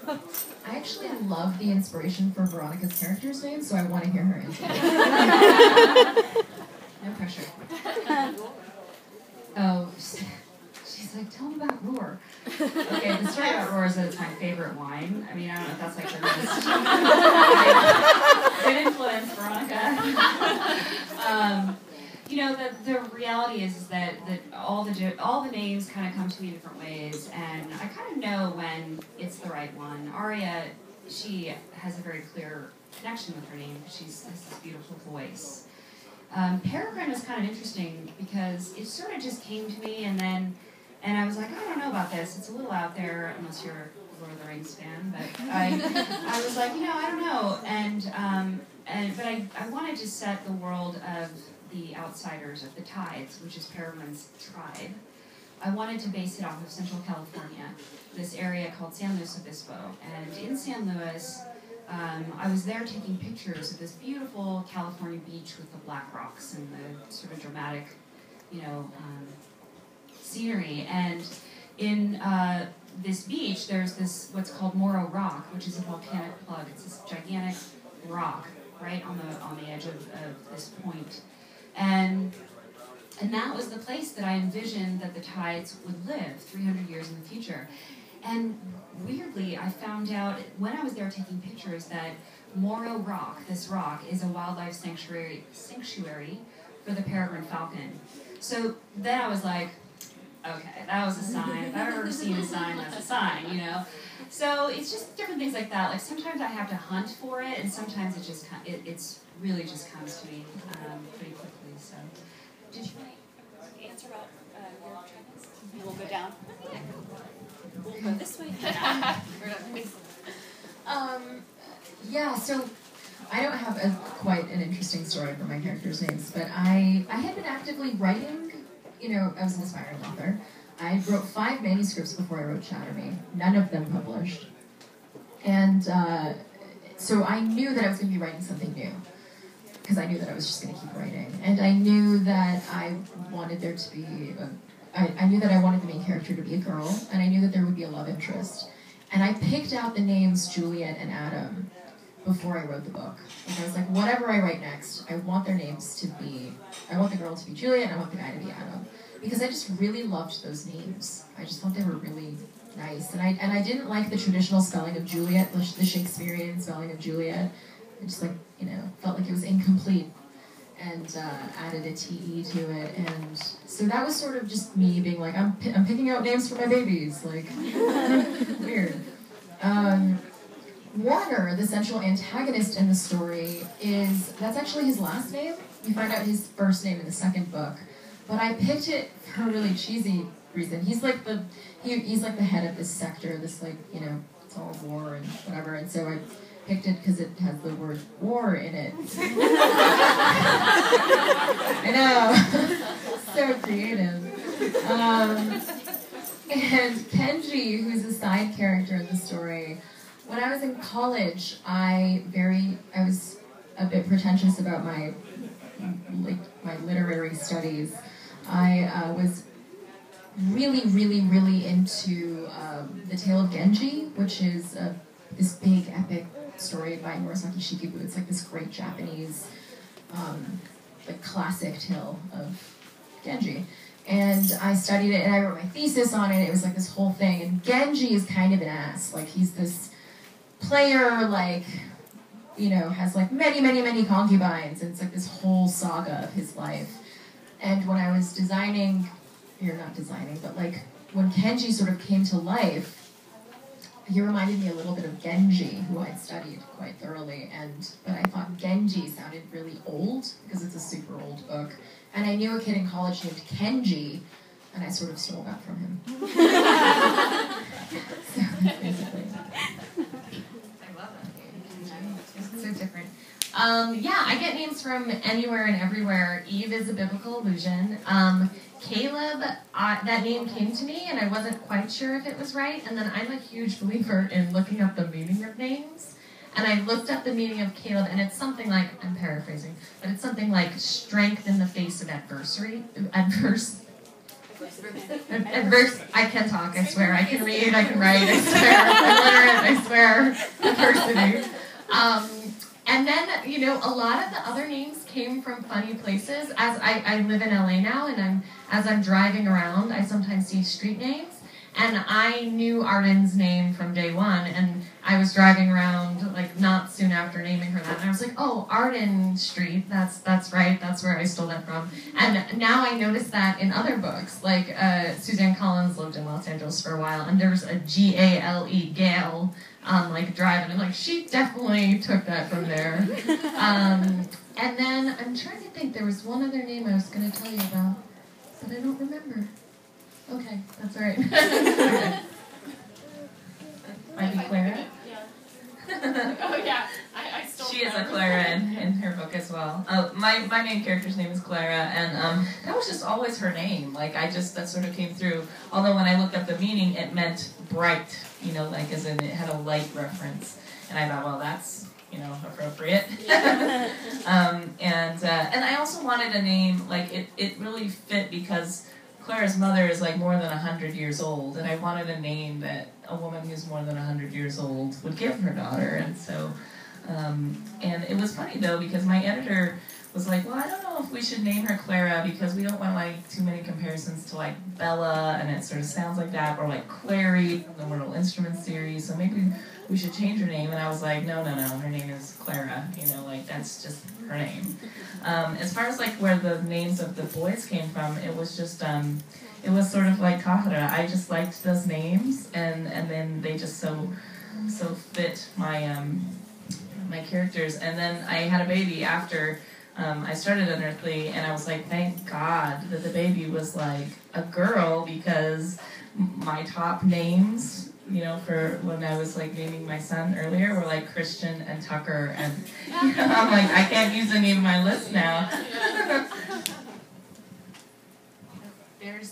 I actually love the inspiration for Veronica's character's name, so I want to hear her answer. No pressure. Oh, she's like, tell me about Roar. Okay, the story about Roar is that it's my favorite wine. I mean, I don't know if that's like the most good influence, Veronica. You know, the reality is that all the names kind of come to me in different ways, and I kind of know when it's the right one. Aria, she has a very clear connection with her name. She has this beautiful voice. Peregrine was kind of interesting because it sort of just came to me, and I was like, I don't know about this. It's a little out there, unless you're a Lord of the Rings fan. But I was like, I don't know. But I wanted to set the world of the outsiders, of the Tides, which is Peregrine's tribe. I wanted to base it off of Central California, this area called San Luis Obispo. And in San Luis, I was there taking pictures of this beautiful California beach with the black rocks and the sort of dramatic, scenery. And in this beach, there's this what's called Morro Rock, which is a volcanic plug. It's this gigantic rock right on the edge of this point. And that was the place that I envisioned that the Tides would live 300 years in the future. And weirdly, I found out when I was there taking pictures that Morro Rock, this rock, is a wildlife sanctuary for the peregrine falcon. So then I was like, okay, that was a sign. If I've ever seen a sign, that's a sign, So it's just different things like that. Like sometimes I have to hunt for it, and sometimes it's really just comes to me pretty quickly. So, did you answer about your trends? We'll go down. We'll go this way. Yeah, so I don't have quite an interesting story for my characters' names, but I had been actively writing, I was an aspiring author. I wrote 5 manuscripts before I wrote Shatter Me, none of them published. And so I knew that I was going to be writing something new, because I knew that I was just going to keep writing. And I knew that I wanted there to be, I knew that I wanted the main character to be a girl, and I knew that there would be a love interest. And I picked out the names Juliet and Adam before I wrote the book. Like I was like, whatever I write next, I want their names to be, I want the girl to be Juliet, and I want the guy to be Adam. Because I just really loved those names. I just thought they were really nice. And I didn't like the traditional spelling of Juliet, the Shakespearean spelling of Juliet. I just felt like it was incomplete, and added a T-E to it. And so that was sort of just me being like, I'm picking out names for my babies, like, weird. Warner, the central antagonist in the story, that's actually his last name. You find out his first name in the second book. But I picked it for a really cheesy reason. He's like the head of this sector, this it's all war and whatever. And so I picked it because it has the word war in it. I know, so creative. And Kenji, who's a side character in the story, when I was in college, I was a bit pretentious about my literary studies. I was really, really, really into The Tale of Genji, which is this big epic story by Murasaki Shikibu. It's like this great Japanese classic tale of Genji. And I studied it, and I wrote my thesis on it. It was like this whole thing. And Genji is kind of an ass. Like, he's this player, has many, many, many concubines. And it's like this whole saga of his life. And when I was designing, when Kenji sort of came to life, he reminded me a little bit of Genji, who I'd studied quite thoroughly. But I thought Genji sounded really old, because it's a super old book. And I knew a kid in college named Kenji, and I sort of stole that from him. So that's basically that. I love that name. It's so different. I get names from anywhere and everywhere. Eve is a biblical allusion. Caleb, that name came to me, and I wasn't quite sure if it was right. And then I'm a huge believer in looking up the meaning of names. And I looked up the meaning of Caleb, and it's something like, I'm paraphrasing, but it's something like strength in the face of adversity. Adverse. I can talk, I swear. I can read, I can write, I swear. I'm literate, I swear. diversity. And then, you know, a lot of the other names came from funny places. As I live in LA now, and as I'm driving around, I sometimes see street names. And I knew Arden's name from day one, and I was driving around, like, not soon after naming her that, and I was like, oh, Arden Street, that's right, that's where I stole that from. And now I notice that in other books, like, Suzanne Collins lived in Los Angeles for a while, and there's a G-A-L-E, Gale, like, driving, and, like, she definitely took that from there. And then, I'm trying to think, there was one other name I was going to tell you about, but I don't remember. Okay, that's all right. Okay. Might be Clara? Yeah. Oh, yeah. I still She is a Clara in her book as well. My main character's name is Clara, and that was just always her name. Like, that sort of came through. Although when I looked up the meaning, it meant bright, you know, like as in it had a light reference. And I thought, well, that's, you know, appropriate. Yeah. And I also wanted a name, like, it really fit because Clara's mother is like more than 100 years old, and I wanted a name that a woman who's more than 100 years old would give her daughter. And so, and it was funny though, because my editor was like, well, I don't know if we should name her Clara because we don't want like too many comparisons to like Bella, and it sort of sounds like that, or like Clary from the Mortal Instruments series, so maybe we should change her name. And I was like, no, her name is Clara, you know, like that's just her name. As far as like where the names of the boys came from, it was just, it was sort of like Kahara. I just liked those names, and then they just so fit my my characters. And then I had a baby after I started Unearthly, and I was like, thank God that the baby was like a girl, because my top names, you know, for when I was like naming my son earlier, were like Christian and Tucker, and you know, I'm like, I can't use any of my list now. There's